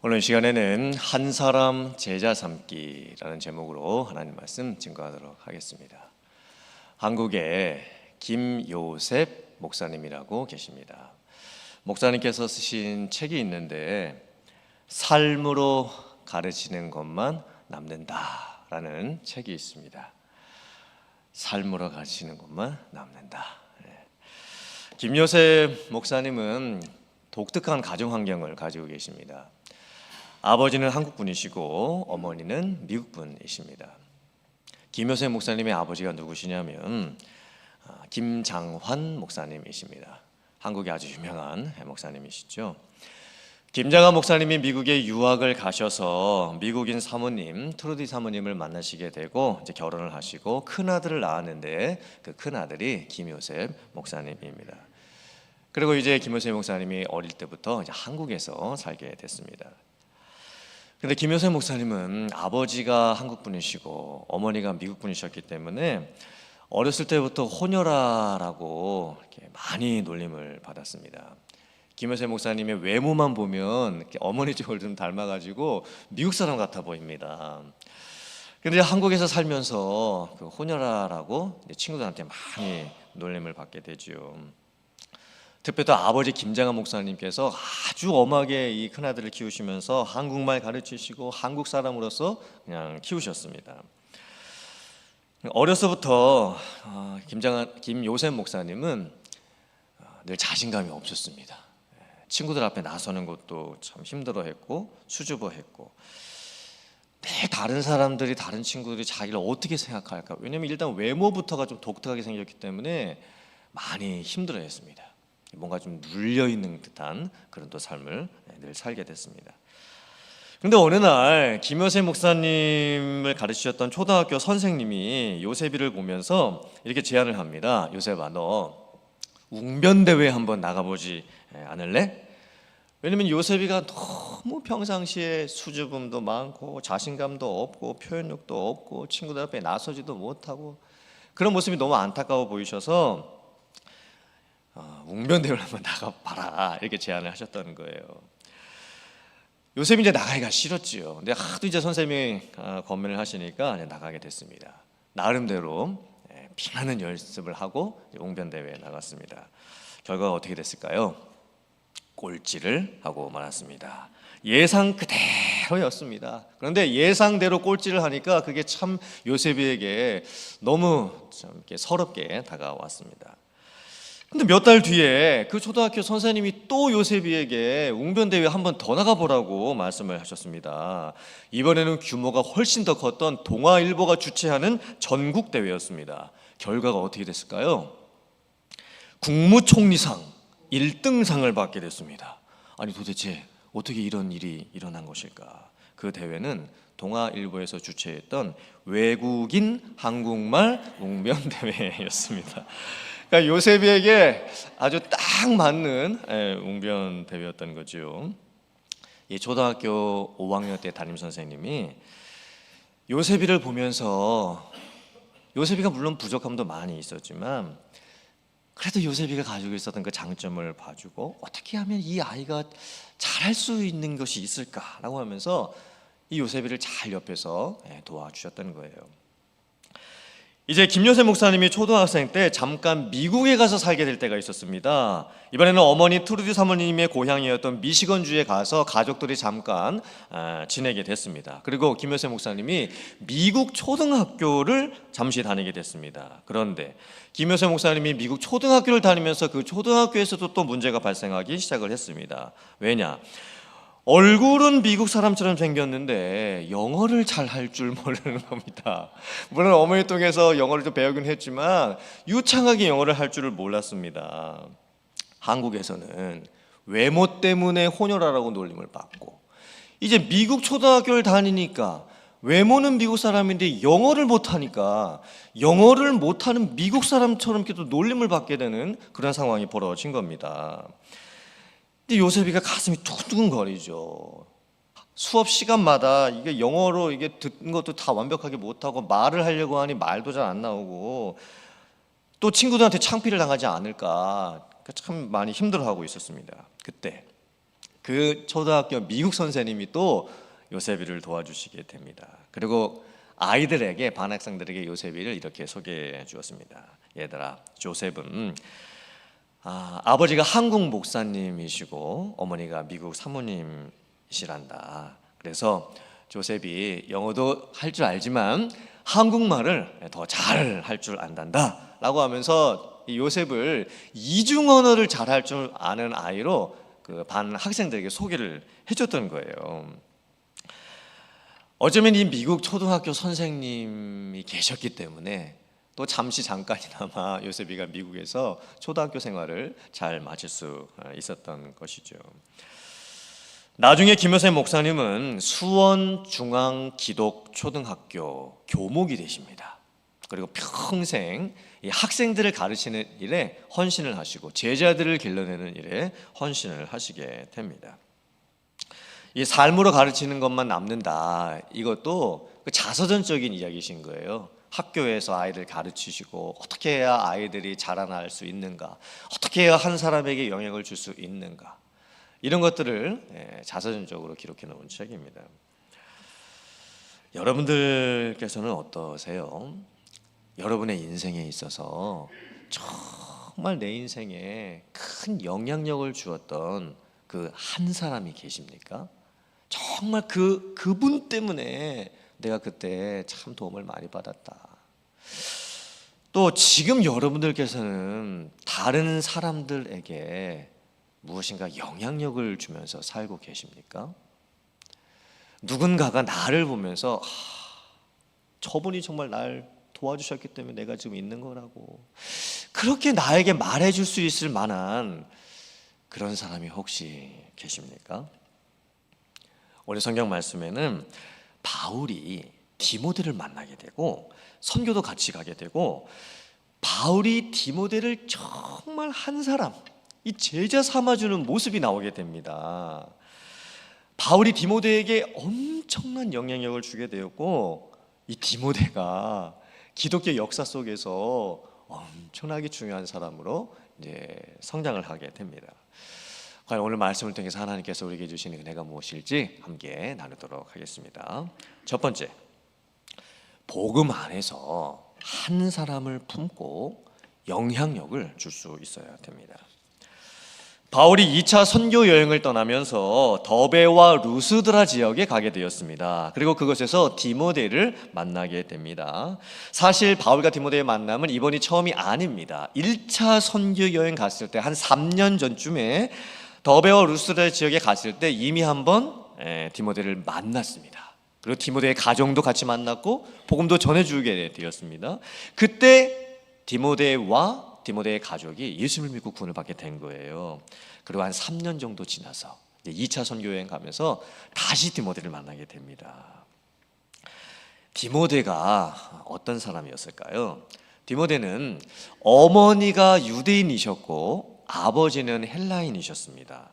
오늘 시간에는 한 사람 제자 삼기라는 제목으로 하나님 말씀 증거하도록 하겠습니다. 한국에 김요셉 목사님이라고 계십니다. 목사님께서 쓰신 책이 있는데 삶으로 가르치는 것만 남는다라는 책이 있습니다. 삶으로 가르치는 것만 남는다. 김요셉 목사님은 독특한 가정 환경을 가지고 계십니다. 아버지는 한국분이시고 어머니는 미국분이십니다. 김요셉 목사님의 아버지가 누구시냐면 김장환 목사님이십니다. 한국의 아주 유명한 목사님이시죠. 김장환 목사님이 미국에 유학을 가셔서 미국인 사모님 트루디 사모님을 만나시게 되고 이제 결혼을 하시고 큰 아들을 낳았는데 그 큰 아들이 김요셉 목사님입니다. 그리고 이제 김요셉 목사님이 어릴 때부터 이제 한국에서 살게 됐습니다. 근데 김요셉 목사님은 아버지가 한국 분이시고 어머니가 미국 분이셨기 때문에 어렸을 때부터 혼혈아라고 이렇게 많이 놀림을 받았습니다. 김요셉 목사님의 외모만 보면 어머니 쪽을 좀 닮아가지고 미국 사람 같아 보입니다. 근데 한국에서 살면서 그 혼혈아라고 친구들한테 많이 놀림을 받게 되죠. 특별히 또 아버지 김장환 목사님께서 아주 엄하게 이 큰아들을 키우시면서 한국말 가르치시고 한국 사람으로서 그냥 키우셨습니다. 어려서부터 김요셉 목사님은 늘 자신감이 없었습니다. 친구들 앞에 나서는 것도 참 힘들어했고 수줍어했고 매 다른 사람들이 다른 친구들이 자기를 어떻게 생각할까, 왜냐하면 일단 외모부터가 좀 독특하게 생겼기 때문에 많이 힘들어했습니다. 뭔가 좀 눌려있는 듯한 그런 또 삶을 늘 살게 됐습니다. 그런데 어느 날 김요셉 목사님을 가르치셨던 초등학교 선생님이 요셉이를 보면서 이렇게 제안을 합니다. 요셉아, 너 웅변대회 한번 나가보지 않을래? 왜냐면 요셉이가 너무 평상시에 수줍음도 많고 자신감도 없고 표현력도 없고 친구들 앞에 나서지도 못하고 그런 모습이 너무 안타까워 보이셔서 웅변대회를 한번 나가봐라 이렇게 제안을 하셨다는 거예요. 요셉이 이제 나가기가 싫었지요. 근데 하도 이제 선생님이 권면을 하시니까 나가게 됐습니다. 나름대로 피나는 연습을 하고 웅변대회에 나갔습니다. 결과가 어떻게 됐을까요? 꼴찌를 하고 말았습니다. 예상 그대로였습니다. 그런데 예상대로 꼴찌를 하니까 그게 참 요셉이에게 너무 참 이렇게 서럽게 다가왔습니다. 근데 몇 달 뒤에 그 초등학교 선생님이 또 요셉이에게 웅변대회 한번 더 나가보라고 말씀을 하셨습니다. 이번에는 규모가 훨씬 더 컸던 동아일보가 주최하는 전국대회였습니다. 결과가 어떻게 됐을까요? 국무총리상 1등상을 받게 됐습니다. 아니 도대체 어떻게 이런 일이 일어난 것일까? 그 대회는 동아일보에서 주최했던 외국인 한국말 웅변대회였습니다. 그러니까 요셉이에게 아주 딱 맞는 웅변 대회였던 거죠. 이 초등학교 5학년 때 담임 선생님이 요셉이를 보면서 요셉이가 물론 부족함도 많이 있었지만 그래도 요셉이가 가지고 있었던 그 장점을 봐주고 어떻게 하면 이 아이가 잘할 수 있는 것이 있을까라고 하면서 이 요셉이를 잘 옆에서 도와주셨던 거예요. 이제 김요셉 목사님이 초등학생 때 잠깐 미국에 가서 살게 될 때가 있었습니다. 이번에는 어머니 트루디 사모님의 고향이었던 미시건주에 가서 가족들이 잠깐 지내게 됐습니다. 그리고 김요셉 목사님이 미국 초등학교를 잠시 다니게 됐습니다. 그런데 김요셉 목사님이 미국 초등학교를 다니면서 그 초등학교에서도 또 문제가 발생하기 시작을 했습니다. 왜냐? 얼굴은 미국 사람처럼 생겼는데 영어를 잘 할 줄 모르는 겁니다. 물론 어머니 통해서 영어를 좀 배우긴 했지만 유창하게 영어를 할 줄을 몰랐습니다. 한국에서는 외모 때문에 혼혈아라고 놀림을 받고 이제 미국 초등학교를 다니니까 외모는 미국 사람인데 영어를 못하니까 영어를 못하는 미국 사람처럼 또 놀림을 받게 되는 그런 상황이 벌어진 겁니다. 근데 요셉이가 가슴이 두근두근거리죠. 수업 시간마다 이게 영어로 이게 듣는 것도 다 완벽하게 못하고 말을 하려고 하니 말도 잘 안 나오고 또 친구들한테 창피를 당하지 않을까 참 많이 힘들어하고 있었습니다. 그때 그 초등학교 미국 선생님이 또 요셉이를 도와주시게 됩니다. 그리고 아이들에게, 반 학생들에게 요셉이를 이렇게 소개해 주었습니다. 얘들아, 조셉은 아버지가 한국 목사님이시고 어머니가 미국 사모님이시란다. 그래서 조셉이 영어도 할 줄 알지만 한국말을 더 잘 할 줄 안단다 라고 하면서 이 요셉을 이중 언어를 잘 할 줄 아는 아이로 그 반 학생들에게 소개를 해줬던 거예요. 어쩌면 이 미국 초등학교 선생님이 계셨기 때문에 또 잠깐이나마 요셉이가 미국에서 초등학교 생활을 잘 마칠 수 있었던 것이죠. 나중에 김효세 목사님은 수원중앙기독초등학교 교목이 되십니다. 그리고 평생 이 학생들을 가르치는 일에 헌신을 하시고 제자들을 길러내는 일에 헌신을 하시게 됩니다. 이 삶으로 가르치는 것만 남는다, 이것도 자서전적인 이야기이신 거예요. 학교에서 아이들 가르치시고 어떻게 해야 아이들이 자라날 수 있는가, 어떻게 해야 한 사람에게 영향을 줄 수 있는가, 이런 것들을 자서전적으로 기록해 놓은 책입니다. 여러분들께서는 어떠세요? 여러분의 인생에 있어서 정말 내 인생에 큰 영향력을 주었던 그 한 사람이 계십니까? 정말 그분 때문에 내가 그때 참 도움을 많이 받았다. 또 지금 여러분들께서는 다른 사람들에게 무엇인가 영향력을 주면서 살고 계십니까? 누군가가 나를 보면서 저분이 정말 날 도와주셨기 때문에 내가 지금 있는 거라고, 그렇게 나에게 말해줄 수 있을 만한 그런 사람이 혹시 계십니까? 오늘 성경 말씀에는 바울이 디모데를 만나게 되고 선교도 같이 가게 되고, 바울이 디모데를 정말 한 사람, 이 제자 삼아주는 모습이 나오게 됩니다. 바울이 디모데에게 엄청난 영향력을 주게 되었고, 이 디모데가 기독교 역사 속에서 엄청나게 중요한 사람으로 이제 성장을 하게 됩니다. 과연 오늘 말씀을 통해서 하나님께서 우리에게 주시는 은혜가 무엇일지 함께 나누도록 하겠습니다. 첫 번째, 복음 안에서 한 사람을 품고 영향력을 줄 수 있어야 됩니다. 바울이 2차 선교 여행을 떠나면서 더베와 루스드라 지역에 가게 되었습니다. 그리고 그곳에서 디모데를 만나게 됩니다. 사실 바울과 디모데의 만남은 이번이 처음이 아닙니다. 1차 선교 여행 갔을 때 한 3년 전쯤에 더베와 루스드라 지역에 갔을 때 이미 한번 디모데를 만났습니다. 그리고 디모데의 가정도 같이 만났고 복음도 전해주게 되었습니다. 그때 디모데와 디모데의 가족이 예수님을 믿고 구원을 받게 된 거예요. 그리고 한 3년 정도 지나서 2차 선교 여행 가면서 다시 디모데를 만나게 됩니다. 디모데가 어떤 사람이었을까요? 디모데는 어머니가 유대인이셨고 아버지는 헬라인이셨습니다.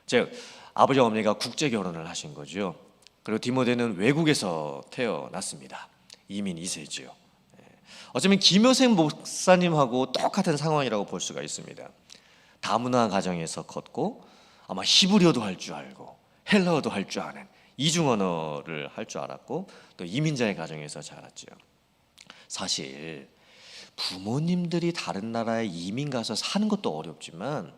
즉 아버지와 어머니가 국제 결혼을 하신 거죠. 그리고 디모데는 외국에서 태어났습니다. 이민 2세죠. 어쩌면 김효생 목사님하고 똑같은 상황이라고 볼 수가 있습니다. 다문화 가정에서 컸고 아마 히브리어도 할 줄 알고 헬라어도 할 줄 아는 이중 언어를 할 줄 알았고 또 이민자의 가정에서 자랐죠. 사실 부모님들이 다른 나라에 이민 가서 사는 것도 어렵지만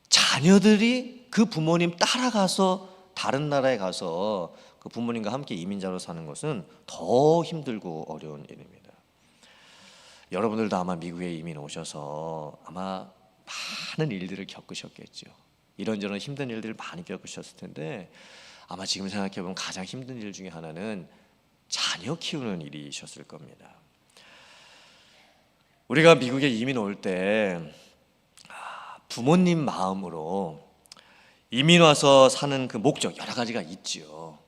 자녀들이 그 부모님 따라가서 다른 나라에 가서 그 부모님과 함께 이민자로 사는 것은 더 힘들고 어려운 일입니다. 여러분들도 아마 미국에 이민 오셔서 아마 많은 일들을 겪으셨겠죠. 이런저런 힘든 일들을 많이 겪으셨을 텐데 아마 지금 생각해보면 가장 힘든 일 중에 하나는 자녀 키우는 일이셨을 겁니다. 우리가 미국에 이민 올 때 부모님 마음으로 이민 와서 사는 그 목적 여러 가지가 있죠.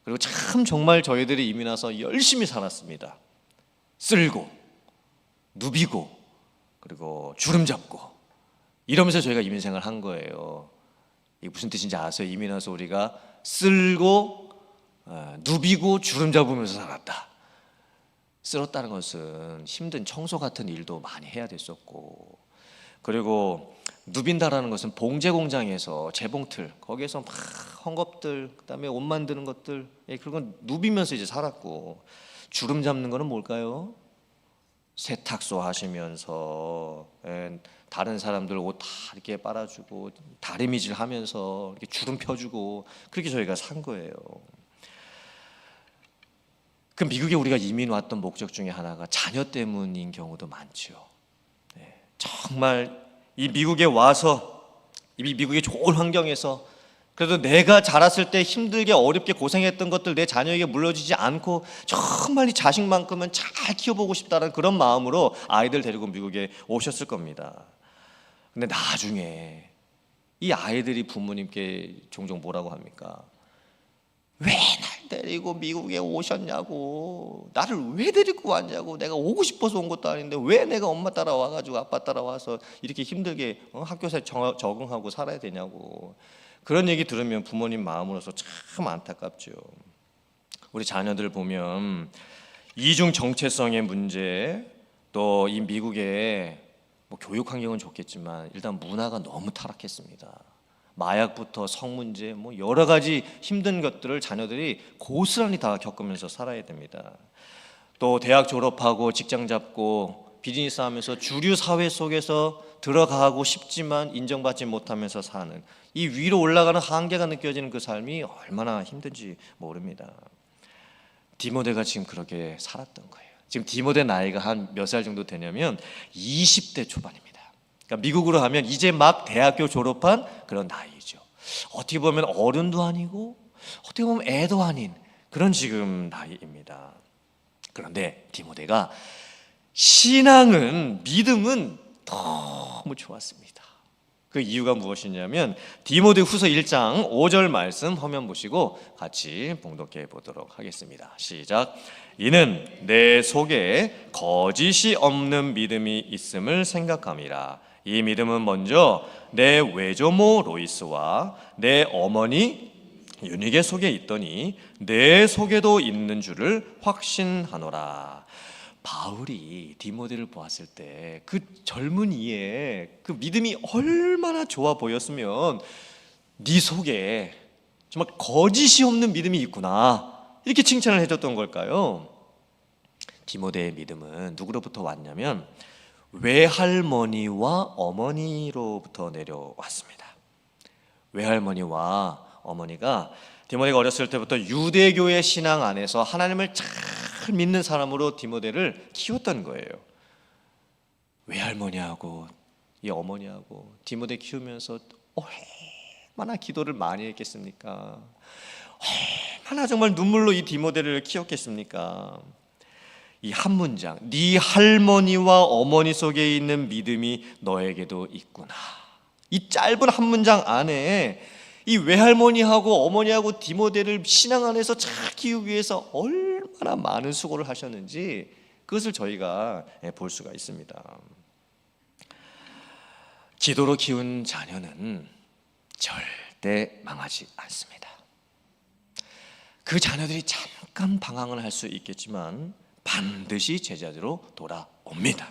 그리고 참 정말 저희들이 이민 와서 열심히 살았습니다. 쓸고 누비고 그리고 주름 잡고 이러면서 저희가 이민 생활을 한 거예요. 이게 무슨 뜻인지 아세요? 이민 와서 우리가 쓸고 누비고 주름 잡으면서 살았다. 쓸었다는 것은 힘든 청소 같은 일도 많이 해야 됐었고, 그리고 누빈다라는 것은 봉제 공장에서 재봉틀 거기에서 막 헝겊들 그다음에 옷 만드는 것들 그런 건 누비면서 이제 살았고, 주름 잡는 거는 뭘까요? 세탁소 하시면서 다른 사람들 옷 다 이렇게 빨아주고 다리미질 하면서 이렇게 주름 펴주고 그렇게 저희가 산 거예요. 그 미국에 우리가 이민 왔던 목적 중에 하나가 자녀 때문인 경우도 많죠. 정말 이 미국에 와서 이 미국의 좋은 환경에서 그래도 내가 자랐을 때 힘들게 어렵게 고생했던 것들 내 자녀에게 물려주지 않고 정말 이 자식만큼은 잘 키워보고 싶다는 그런 마음으로 아이들 데리고 미국에 오셨을 겁니다. 근데 나중에 이 아이들이 부모님께 종종 뭐라고 합니까? 왜 날 데리고 미국에 오셨냐고, 나를 왜 데리고 왔냐고, 내가 오고 싶어서 온 것도 아닌데 왜 내가 엄마 따라와가지고 아빠 따라와서 이렇게 힘들게 학교에 적응하고 살아야 되냐고. 그런 얘기 들으면 부모님 마음으로서 참 안타깝죠. 우리 자녀들 보면 이중 정체성의 문제, 또 이 미국의 교육 환경은 좋겠지만 일단 문화가 너무 타락했습니다. 마약부터 성 문제, 여러 가지 힘든 것들을 자녀들이 고스란히 다 겪으면서 살아야 됩니다. 또 대학 졸업하고 직장 잡고 비즈니스 하면서 주류 사회 속에서 들어가고 싶지만 인정받지 못하면서 사는, 이 위로 올라가는 한계가 느껴지는 그 삶이 얼마나 힘든지 모릅니다. 디모데가 지금 그렇게 살았던 거예요. 지금 디모데 나이가 한 몇 살 정도 되냐면 20대 초반입니다. 그러니까 미국으로 하면 이제 막 대학교 졸업한 그런 나이죠. 어떻게 보면 어른도 아니고 어떻게 보면 애도 아닌 그런 지금 나이입니다. 그런데 디모데가 신앙은, 믿음은 너무 좋았습니다. 그 이유가 무엇이냐면 디모데 후서 1장 5절 말씀 화면 보시고 같이 봉독해 보도록 하겠습니다. 시작. 이는 내 속에 거짓이 없는 믿음이 있음을 생각함이라. 이 믿음은 먼저 내 외조모 로이스와 내 어머니 유니게 속에 있더니 내 속에도 있는 줄을 확신하노라. 바울이 디모데를 보았을 때 그 젊은이의 그 믿음이 얼마나 좋아 보였으면 네 속에 정말 거짓이 없는 믿음이 있구나 이렇게 칭찬을 해줬던 걸까요? 디모데의 믿음은 누구로부터 왔냐면 외할머니와 어머니로부터 내려왔습니다. 외할머니와 어머니가 디모데가 어렸을 때부터 유대교의 신앙 안에서 하나님을 잘 믿는 사람으로 디모데를 키웠던 거예요. 외할머니하고 이 어머니하고 디모데 키우면서 얼마나 기도를 많이 했겠습니까? 얼마나 정말 눈물로 이 디모데를 키웠겠습니까? 이 한 문장, 네 할머니와 어머니 속에 있는 믿음이 너에게도 있구나. 이 짧은 한 문장 안에 이 외할머니하고 어머니하고 디모데를 신앙 안에서 잘 키우기 위해서 얼마나 많은 수고를 하셨는지 그것을 저희가 볼 수가 있습니다. 기도로 키운 자녀는 절대 망하지 않습니다. 그 자녀들이 잠깐 방황을 할 수 있겠지만 반드시 제자리로 돌아옵니다.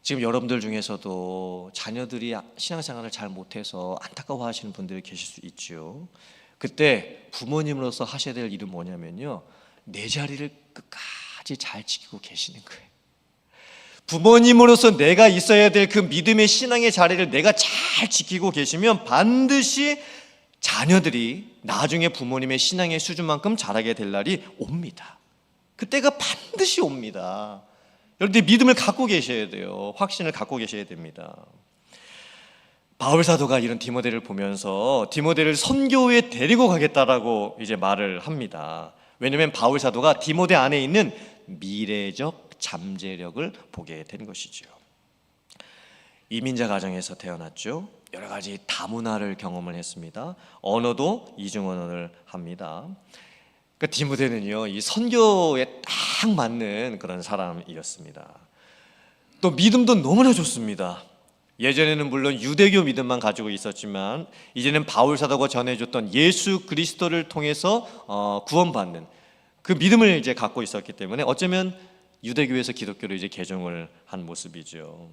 지금 여러분들 중에서도 자녀들이 신앙생활을 잘 못해서 안타까워하시는 분들이 계실 수 있죠. 그때 부모님으로서 하셔야 될 일은 뭐냐면요, 내 자리를 끝까지 잘 지키고 계시는 거예요. 부모님으로서 내가 있어야 될 그 믿음의 신앙의 자리를 내가 잘 지키고 계시면 반드시 자녀들이 나중에 부모님의 신앙의 수준만큼 자라게 될 날이 옵니다. 그때가 반드시 옵니다. 여러분들 믿음을 갖고 계셔야 돼요. 확신을 갖고 계셔야 됩니다. 바울 사도가 이런 디모데를 보면서 디모데를 선교에 데리고 가겠다라고 이제 말을 합니다. 왜냐하면 바울 사도가 디모데 안에 있는 미래적 잠재력을 보게 된 것이죠. 이민자 가정에서 태어났죠. 여러 가지 다문화를 경험을 했습니다. 언어도 이중 언어를 합니다. 그 디모데는요, 이 선교에 딱 맞는 그런 사람이었습니다. 또 믿음도 너무나 좋습니다. 예전에는 물론 유대교 믿음만 가지고 있었지만 이제는 바울 사도가 전해줬던 예수 그리스도를 통해서 구원받는 그 믿음을 이제 갖고 있었기 때문에 어쩌면 유대교에서 기독교로 이제 개종을 한 모습이죠.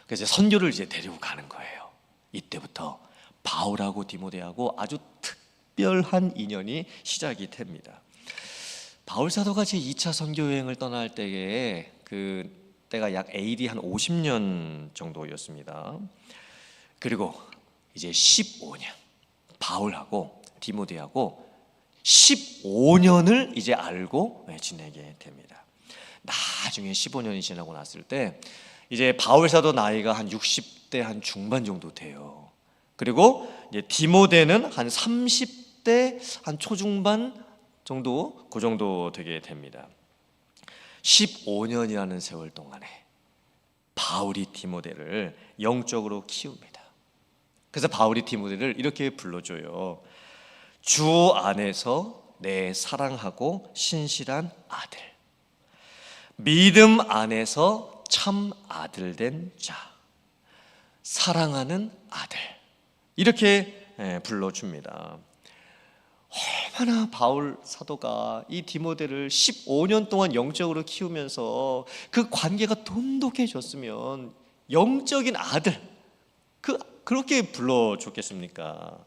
그래서 선교를 이제 데리고 가는 거예요. 이때부터 바울하고 디모데하고 아주 특별한 인연이 시작이 됩니다. 바울 사도가 제 2차 선교 여행을 떠날 때에 때가 약 AD 한 50년 정도였습니다. 그리고 이제 15년 바울하고 디모데하고 15년을 이제 알고 지내게 됩니다. 나중에 15년이 지나고 났을 때 이제 바울 사도 나이가 한 60대 한 중반 정도 돼요. 그리고 이제 디모데는 한 30대 한 초중반 정도, 그 정도 되게 됩니다. 15년이라는 세월 동안에 바울이 디모데를 영적으로 키웁니다. 그래서 바울이 디모데를 이렇게 불러줘요. 주 안에서 내 사랑하고 신실한 아들, 믿음 안에서 참 아들 된 자, 사랑하는 아들, 이렇게 불러줍니다. 얼마나 바울 사도가 이 디모데를 15년 동안 영적으로 키우면서 그 관계가 돈독해졌으면 영적인 아들, 그렇게 불러줬겠습니까?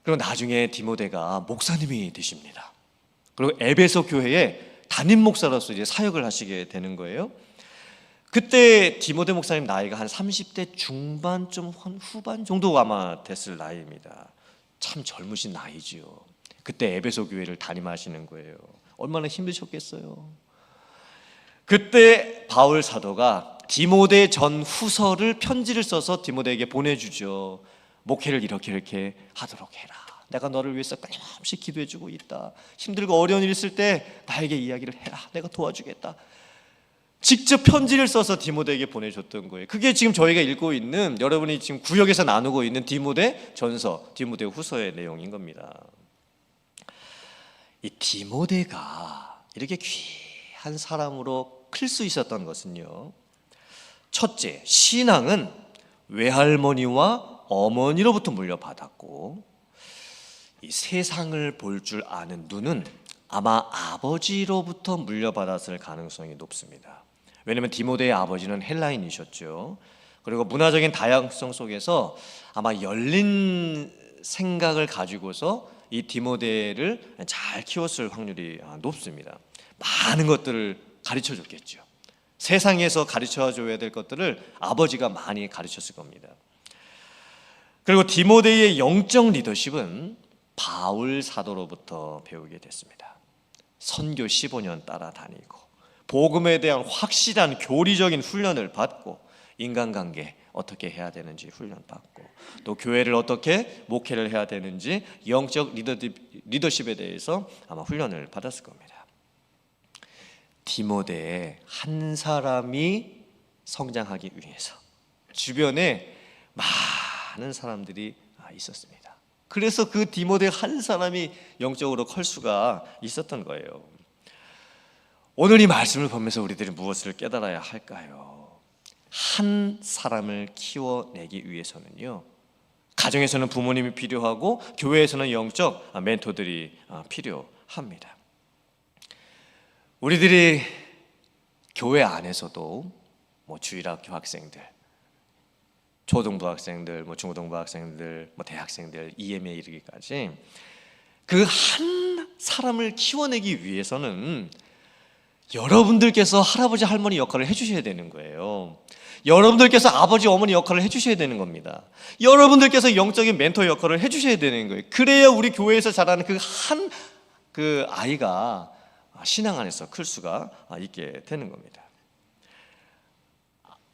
그리고 나중에 디모데가 목사님이 되십니다. 그리고 에베소 교회에 담임 목사로서 이제 사역을 하시게 되는 거예요. 그때 디모데 목사님 나이가 한 30대 중반 좀 후반 정도 아마 됐을 나이입니다. 참 젊으신 나이지요. 그때 에베소 교회를 담임하시는 거예요. 얼마나 힘드셨겠어요. 그때 바울 사도가 디모데 전 후서를 편지를 써서 디모데에게 보내주죠. 목회를 이렇게 하도록 해라. 내가 너를 위해서 끊임없이 기도해주고 있다. 힘들고 어려운 일 있을 때 나에게 이야기를 해라. 내가 도와주겠다. 직접 편지를 써서 디모데에게 보내줬던 거예요. 그게 지금 저희가 읽고 있는, 여러분이 지금 구역에서 나누고 있는 디모데 전서, 디모데 후서의 내용인 겁니다. 이 디모데가 이렇게 귀한 사람으로 클 수 있었던 것은요, 첫째, 신앙은 외할머니와 어머니로부터 물려받았고, 이 세상을 볼 줄 아는 눈은 아마 아버지로부터 물려받았을 가능성이 높습니다. 왜냐하면 디모데의 아버지는 헬라인이셨죠. 그리고 문화적인 다양성 속에서 아마 열린 생각을 가지고서 이 디모데를 잘 키웠을 확률이 높습니다. 많은 것들을 가르쳐 줬겠죠. 세상에서 가르쳐 줘야 될 것들을 아버지가 많이 가르쳤을 겁니다. 그리고 디모데의 영적 리더십은 바울 사도로부터 배우게 됐습니다. 선교 15년 따라다니고 복음에 대한 확실한 교리적인 훈련을 받고 인간관계 어떻게 해야 되는지 훈련받고 또 교회를 어떻게 목회를 해야 되는지 영적 리더십에 대해서 아마 훈련을 받았을 겁니다. 디모데 한 사람이 성장하기 위해서 주변에 많은 사람들이 있었습니다. 그래서 그 디모데 한 사람이 영적으로 클 수가 있었던 거예요. 오늘 이 말씀을 보면서 우리들이 무엇을 깨달아야 할까요? 한 사람을 키워내기 위해서는요, 가정에서는 부모님이 필요하고 교회에서는 영적 멘토들이 필요합니다. 우리들이 교회 안에서도 주일학교 학생들, 초등부 학생들, 중고등부 학생들, 대학생들, EM에 이르기까지 그 한 사람을 키워내기 위해서는 여러분들께서 할아버지 할머니 역할을 해주셔야 되는 거예요. 여러분들께서 아버지 어머니 역할을 해주셔야 되는 겁니다. 여러분들께서 영적인 멘토 역할을 해주셔야 되는 거예요. 그래야 우리 교회에서 자라는 그 아이가 신앙 안에서 클 수가 있게 되는 겁니다.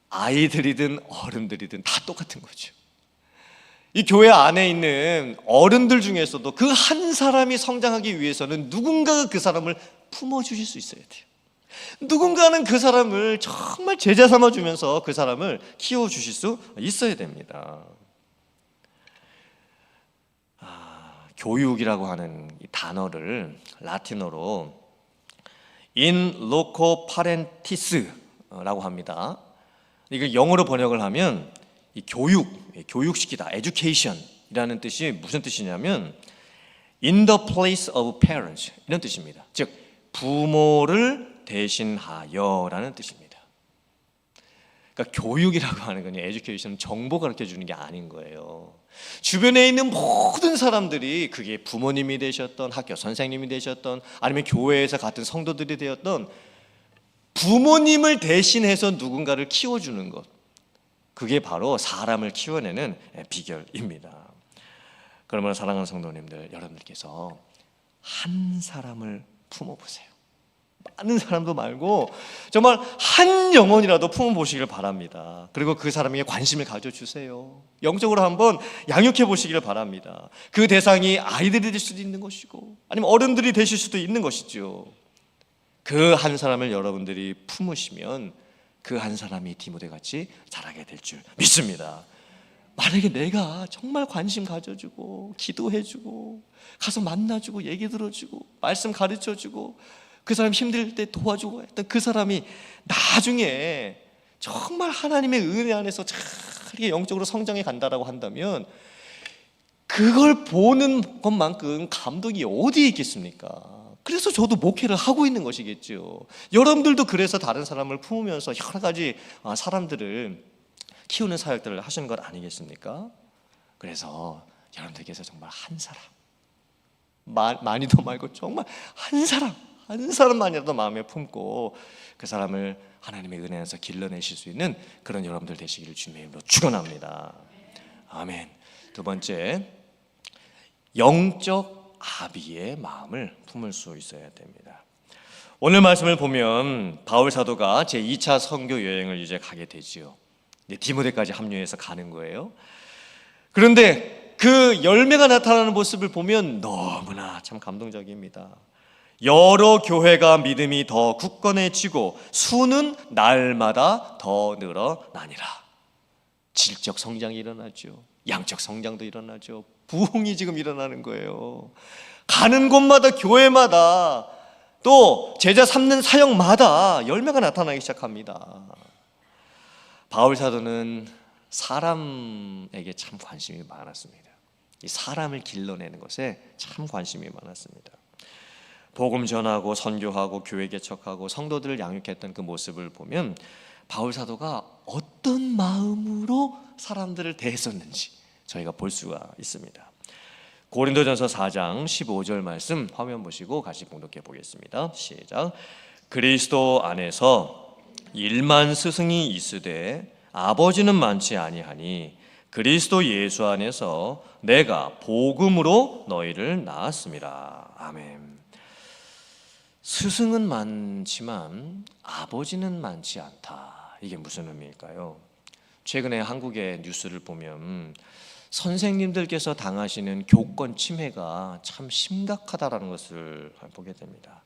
아이들이든 어른들이든 다 똑같은 거죠. 이 교회 안에 있는 어른들 중에서도 그 한 사람이 성장하기 위해서는 누군가가 그 사람을 품어주실 수 있어야 돼요. 누군가는 그 사람을 정말 제자 삼아주면서 그 사람을 키워주실 수 있어야 됩니다. 교육이라고 하는 이 단어를 라틴어로 in loco parentis라고 합니다. 이걸 영어로 번역을 하면 이 교육시키다, education이라는 뜻이 무슨 뜻이냐면 in the place of parents 이런 뜻입니다. 즉 부모를 대신하여라는 뜻입니다. 그러니까 교육이라고 하는 건 에듀케이션은 정보 가르쳐 주는 게 아닌 거예요. 주변에 있는 모든 사람들이, 그게 부모님이 되셨던, 학교 선생님이 되셨던, 아니면 교회에서 같은 성도들이 되었던, 부모님을 대신해서 누군가를 키워주는 것, 그게 바로 사람을 키워내는 비결입니다. 그러면 사랑하는 성도님들, 여러분들께서 한 사람을 품어보세요. 많은 사람도 말고 정말 한 영혼이라도 품어보시길 바랍니다. 그리고 그 사람에게 관심을 가져주세요. 영적으로 한번 양육해 보시길 바랍니다. 그 대상이 아이들이 될 수도 있는 것이고, 아니면 어른들이 되실 수도 있는 것이죠. 그 한 사람을 여러분들이 품으시면 그 한 사람이 디모데같이 자라게 될 줄 믿습니다. 만약에 내가 정말 관심 가져주고 기도해주고 가서 만나주고 얘기 들어주고 말씀 가르쳐주고 그 사람 힘들 때 도와주고 했던 그 사람이 나중에 정말 하나님의 은혜 안에서 잘 영적으로 성장해 간다라고 한다면, 그걸 보는 것만큼 감동이 어디에 있겠습니까? 그래서 저도 목회를 하고 있는 것이겠죠. 여러분들도 그래서 다른 사람을 품으면서 여러 가지 사람들을 키우는 사역들을 하시는 것 아니겠습니까? 그래서 여러분들께서 정말 한 사람, 많이도 말고 정말 한 사람만이라도 마음에 품고 그 사람을 하나님의 은혜 안에서 길러내실 수 있는 그런 여러분들 되시기를 주님의 이름으로 축원합니다. 아멘. 두 번째, 영적 아비의 마음을 품을 수 있어야 됩니다. 오늘 말씀을 보면 바울 사도가 제2차 선교 여행을 이제 가게 되지요. 디모데까지 합류해서 가는 거예요. 그런데 그 열매가 나타나는 모습을 보면 너무나 참 감동적입니다. 여러 교회가 믿음이 더 굳건해지고 수는 날마다 더 늘어나니라. 질적 성장이 일어나죠. 양적 성장도 일어나죠. 부흥이 지금 일어나는 거예요. 가는 곳마다, 교회마다, 또 제자 삼는 사역마다 열매가 나타나기 시작합니다. 바울 사도는 사람에게 참 관심이 많았습니다. 이 사람을 길러내는 것에 참 관심이 많았습니다. 복음 전하고 선교하고 교회 개척하고 성도들을 양육했던 그 모습을 보면 바울 사도가 어떤 마음으로 사람들을 대했었는지 저희가 볼 수가 있습니다. 고린도전서 4장 15절 말씀 화면 보시고 같이 봉독해 보겠습니다. 시작. 그리스도 안에서 1만 스승이 있으되 아버지는 많지 아니하니 그리스도 예수 안에서 내가 복음으로 너희를 낳았음이라. 아멘. 스승은 많지만 아버지는 많지 않다. 이게 무슨 의미일까요? 최근에 한국의 뉴스를 보면 선생님들께서 당하시는 교권 침해가 참 심각하다라는 것을 보게 됩니다.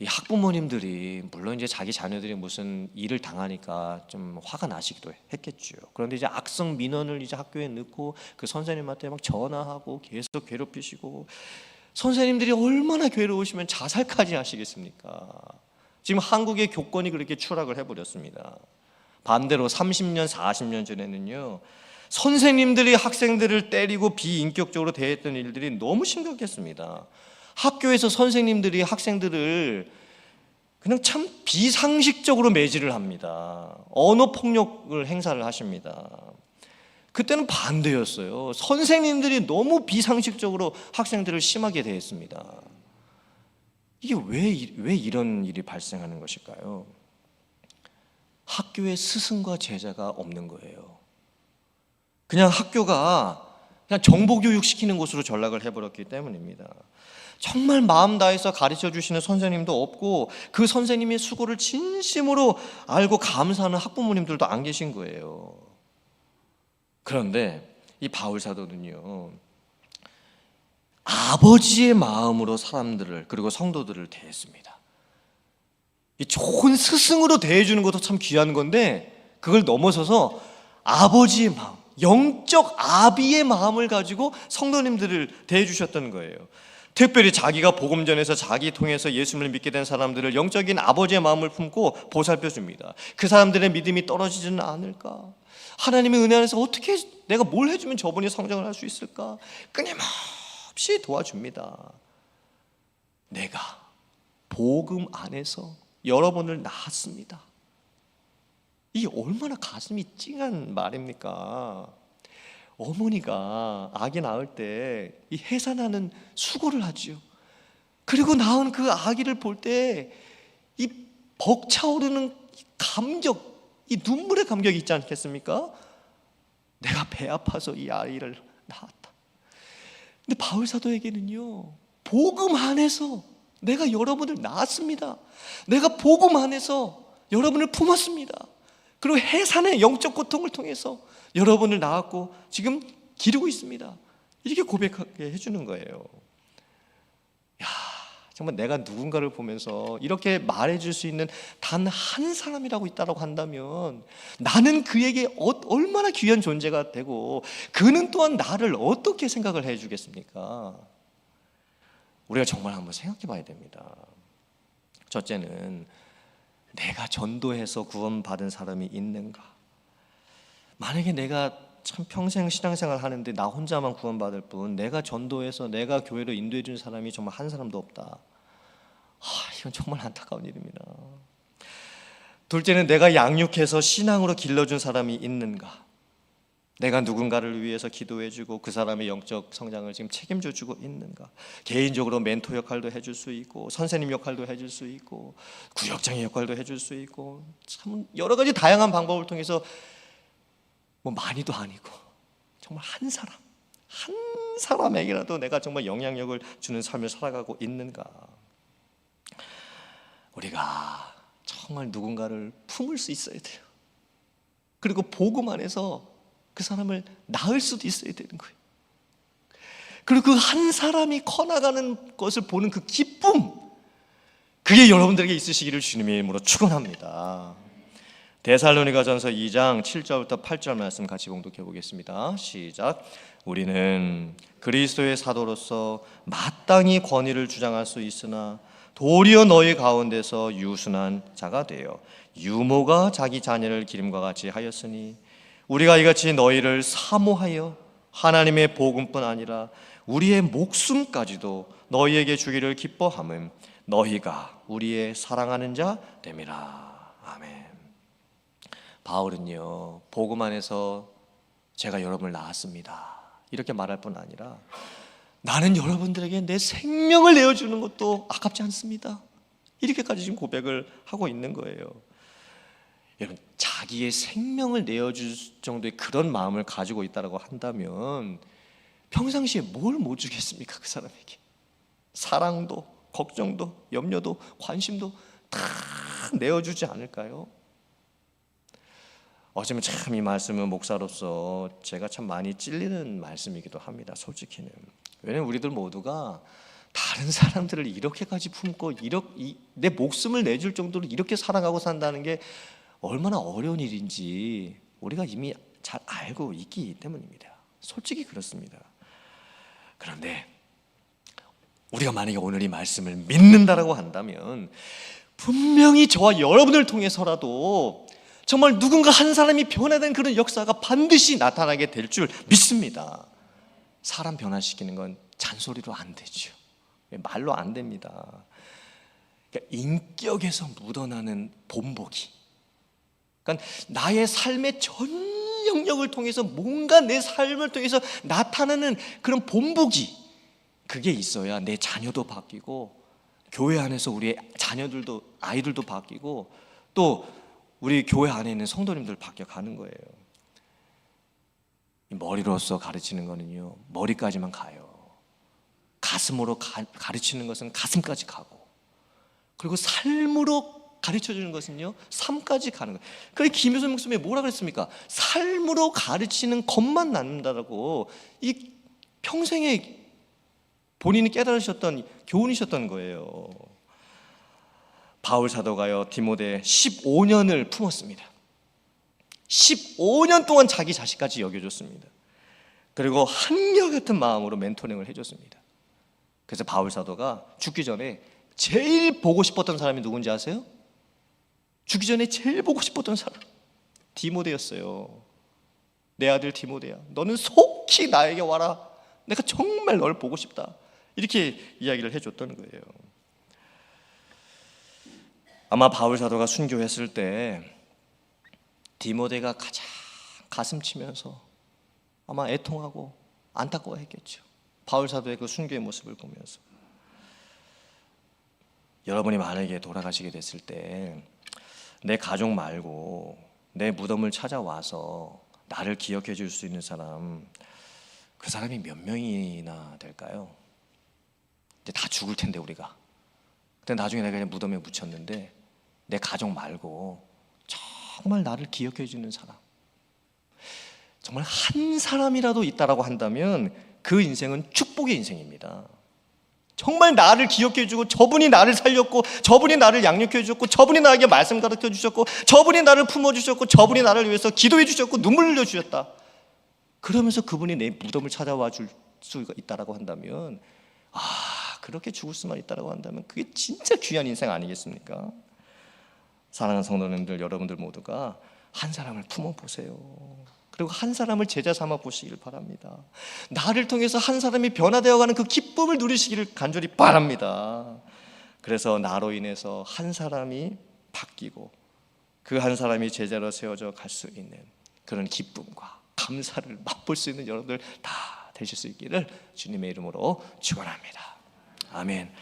이 학부모님들이 물론 이제 자기 자녀들이 무슨 일을 당하니까 좀 화가 나시기도 했겠죠. 그런데 이제 악성 민원을 이제 학교에 넣고 그 선생님한테 막 전화하고 계속 괴롭히시고, 선생님들이 얼마나 괴로우시면 자살까지 하시겠습니까? 지금 한국의 교권이 그렇게 추락을 해버렸습니다. 반대로 30년, 40년 전에는요, 선생님들이 학생들을 때리고 비인격적으로 대했던 일들이 너무 심각했습니다. 학교에서 선생님들이 학생들을 그냥 참 비상식적으로 매질을 합니다. 언어폭력을 행사를 하십니다. 그때는 반대였어요. 선생님들이 너무 비상식적으로 학생들을 심하게 대했습니다. 이게 왜 이런 일이 발생하는 것일까요? 학교에 스승과 제자가 없는 거예요. 그냥 학교가 그냥 정보교육 시키는 곳으로 전락을 해버렸기 때문입니다. 정말 마음 다해서 가르쳐 주시는 선생님도 없고 그 선생님의 수고를 진심으로 알고 감사하는 학부모님들도 안 계신 거예요. 그런데 이 바울 사도는요, 아버지의 마음으로 사람들을, 그리고 성도들을 대했습니다. 이 좋은 스승으로 대해주는 것도 참 귀한 건데 그걸 넘어서서 아버지의 마음, 영적 아비의 마음을 가지고 성도님들을 대해주셨던 거예요. 특별히 자기가 복음 전해서 자기 통해서 예수님을 믿게 된 사람들을 영적인 아버지의 마음을 품고 보살펴 줍니다. 그 사람들의 믿음이 떨어지지는 않을까? 하나님의 은혜 안에서 어떻게 내가 뭘 해주면 저분이 성장을 할 수 있을까? 끊임없이 도와줍니다. 내가 복음 안에서 여러분을 낳았습니다. 이게 얼마나 가슴이 찡한 말입니까? 어머니가 아기 낳을 때 이 해산하는 수고를 하지요. 그리고 낳은 그 아기를 볼 때 이 벅차오르는 감격, 이 눈물의 감격이 있지 않겠습니까? 내가 배 아파서 이 아이를 낳았다. 근데 바울 사도에게는요, 복음 안에서 내가 여러분을 낳았습니다. 내가 복음 안에서 여러분을 품었습니다. 그리고 해산의 영적 고통을 통해서 여러분을 낳았고 지금 기르고 있습니다. 이렇게 고백하게 해주는 거예요. 야, 정말 내가 누군가를 보면서 이렇게 말해줄 수 있는 단 한 사람이라고 있다고 한다면 나는 그에게 얼마나 귀한 존재가 되고 그는 또한 나를 어떻게 생각을 해주겠습니까? 우리가 정말 한번 생각해 봐야 됩니다. 첫째는 내가 전도해서 구원받은 사람이 있는가? 만약에 내가 참 평생 신앙생활 하는데 나 혼자만 구원받을 뿐 내가 전도해서 내가 교회로 인도해 준 사람이 정말 한 사람도 없다. 이건 정말 안타까운 일입니다. 둘째는 내가 양육해서 신앙으로 길러준 사람이 있는가? 내가 누군가를 위해서 기도해주고 그 사람의 영적 성장을 지금 책임져주고 있는가? 개인적으로 멘토 역할도 해줄 수 있고 선생님 역할도 해줄 수 있고 구역장의 역할도 해줄 수 있고 참 여러 가지 다양한 방법을 통해서 뭐 많이도 아니고 정말 한 사람에게라도 내가 정말 영향력을 주는 삶을 살아가고 있는가? 우리가 정말 누군가를 품을 수 있어야 돼요. 그리고 복음 안에서 그 사람을 낳을 수도 있어야 되는 거예요. 그리고 그 한 사람이 커나가는 것을 보는 그 기쁨, 그게 여러분들에게 있으시기를 주님의 이름으로 축원합니다. 데살로니가전서 2장 7절부터 8절 말씀 같이 봉독해 보겠습니다. 시작. 우리는 그리스도의 사도로서 마땅히 권위를 주장할 수 있으나 도리어 너희 가운데서 유순한 자가 되어 유모가 자기 자녀를 기름과 같이 하였으니 우리가 이같이 너희를 사모하여 하나님의 복음뿐 아니라 우리의 목숨까지도 너희에게 주기를 기뻐함은 너희가 우리의 사랑하는 자 됨이라. 아멘. 바울은요, 복음 안에서 제가 여러분을 낳았습니다 이렇게 말할 뿐 아니라 나는 여러분들에게 내 생명을 내어주는 것도 아깝지 않습니다 이렇게까지 지금 고백을 하고 있는 거예요. 여러분, 자기의 생명을 내어줄 정도의 그런 마음을 가지고 있다고 한다면 평상시에 뭘 못 주겠습니까? 그 사람에게 사랑도 걱정도 염려도 관심도 다 내어주지 않을까요? 어쩌면 참 이 말씀은 목사로서 제가 참 많이 찔리는 말씀이기도 합니다. 솔직히는. 왜냐하면 우리들 모두가 다른 사람들을 이렇게까지 품고 내 목숨을 내줄 정도로 이렇게 사랑하고 산다는 게 얼마나 어려운 일인지 우리가 이미 잘 알고 있기 때문입니다. 솔직히 그렇습니다. 그런데 우리가 만약에 오늘 이 말씀을 믿는다라고 한다면 분명히 저와 여러분을 통해서라도 정말 누군가 한 사람이 변화된 그런 역사가 반드시 나타나게 될 줄 믿습니다. 사람 변화시키는 건 잔소리로 안 되죠. 말로 안 됩니다. 그러니까 인격에서 묻어나는 본보기. 그러니까 나의 삶의 전 영역을 통해서 뭔가 내 삶을 통해서 나타나는 그런 본보기, 그게 있어야 내 자녀도 바뀌고 교회 안에서 우리의 자녀들도 아이들도 바뀌고 또 우리 교회 안에 있는 성도님들 바뀌어가는 거예요. 머리로서 가르치는 거는요, 머리까지만 가요. 가슴으로 가르치는 것은 가슴까지 가고, 그리고 삶으로 가르쳐주는 것은요, 삶까지 가는 거예요. 그래서 김효선 목사님이 뭐라 그랬습니까? 삶으로 가르치는 것만 남는다라고 이 평생에 본인이 깨달으셨던 교훈이셨던 거예요. 바울 사도가요, 디모데 15년을 품었습니다. 15년 동안 자기 자식까지 여겨줬습니다. 그리고 한결같은 마음으로 멘토링을 해줬습니다. 그래서 바울 사도가 죽기 전에 제일 보고 싶었던 사람이 누군지 아세요? 죽기 전에 제일 보고 싶었던 사람 디모데였어요. 내 아들 디모데야, 너는 속히 나에게 와라. 내가 정말 널 보고 싶다. 이렇게 이야기를 해줬던 거예요. 아마 바울 사도가 순교했을 때 디모데가 가장 가슴 치면서 아마 애통하고 안타까워했겠죠. 바울 사도의 그 순교의 모습을 보면서. 여러분이 만약에 돌아가시게 됐을 때 내 가족 말고 내 무덤을 찾아와서 나를 기억해 줄 수 있는 사람, 그 사람이 몇 명이나 될까요? 이제 다 죽을 텐데 우리가. 근데 나중에 내가 그냥 무덤에 묻혔는데 내 가족 말고 정말 나를 기억해 주는 사람, 정말 한 사람이라도 있다라고 한다면 그 인생은 축복의 인생입니다. 정말 나를 기억해 주고, 저분이 나를 살렸고, 저분이 나를 양육해 주셨고, 저분이 나에게 말씀 가르쳐 주셨고, 저분이 나를 품어 주셨고, 저분이 나를 위해서 기도해 주셨고, 눈물 흘려 주셨다. 그러면서 그분이 내 무덤을 찾아와 줄 수가 있다라고 한다면, 그렇게 죽을 수만 있다라고 한다면 그게 진짜 귀한 인생 아니겠습니까? 사랑하는 성도님들, 여러분들 모두가 한 사람을 품어 보세요. 그리고 한 사람을 제자 삼아 보시기를 바랍니다. 나를 통해서 한 사람이 변화되어가는 그 기쁨을 누리시기를 간절히 바랍니다. 그래서 나로 인해서 한 사람이 바뀌고 그 한 사람이 제자로 세워져 갈 수 있는 그런 기쁨과 감사를 맛볼 수 있는 여러분들 다 되실 수 있기를 주님의 이름으로 축원합니다. 아멘.